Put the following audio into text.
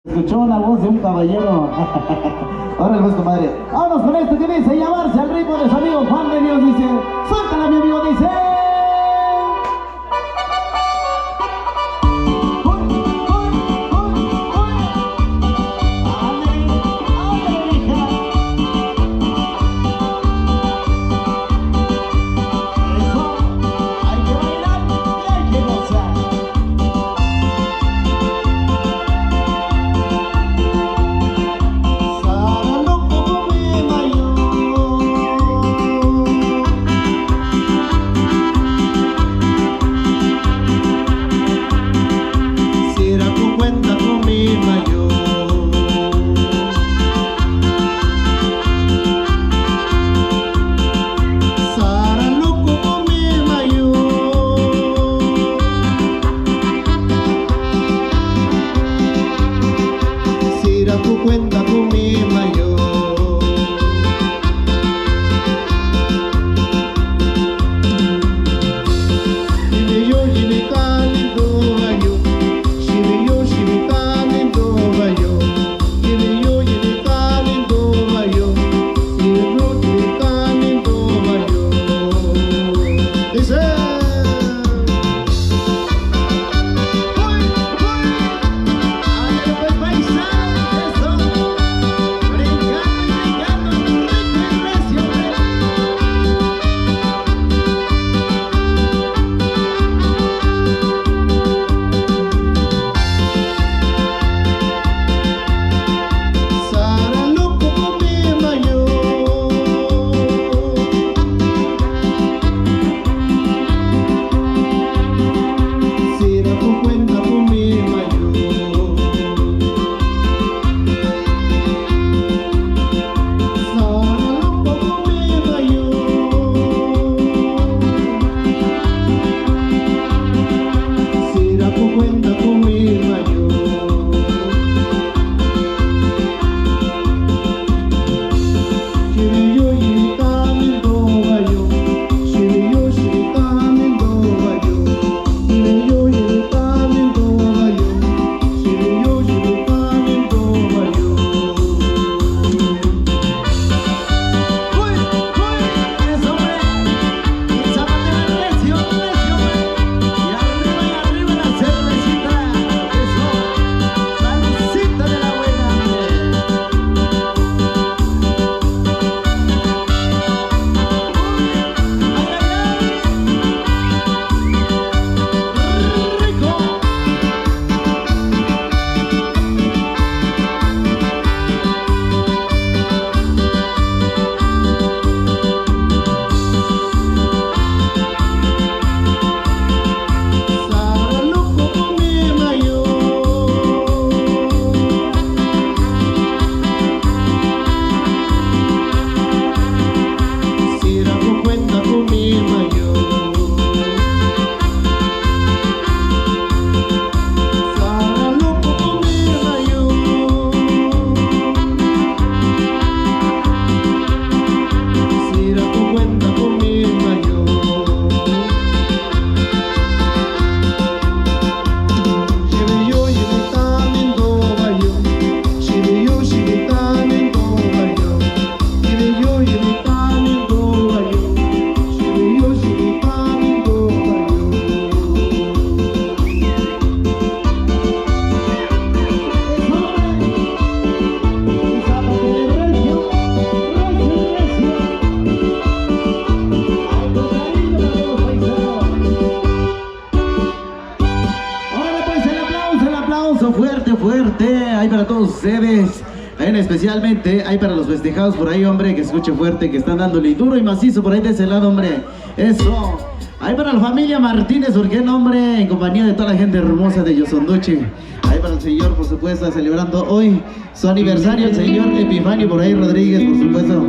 Escuchó la voz de un caballero. Ahora pues, compadre. Vámonos con esto que dice llamarse al ritmo de su amigo Juan de Dios. Dice, suéltala mi amigo, dice. Tu cuenta con mi mayor. Shibiyo shibi kalindo bayo, shibiyo shibi kalindo bayo, shibiyo shibi kalindo bayo, shibiyo shibi kalindo bayo. Dice. Fuerte, fuerte, ahí para todos ustedes, especialmente, ahí para los festejados por ahí, hombre, que escuche fuerte, que están dándole duro y macizo por ahí de ese lado, hombre, eso, ahí para la familia Martínez, porque no, hombre, en compañía de toda la gente hermosa de Yosonduchi, ahí para el señor, por supuesto, celebrando hoy su aniversario, el señor Epifanio por ahí Rodríguez, por supuesto,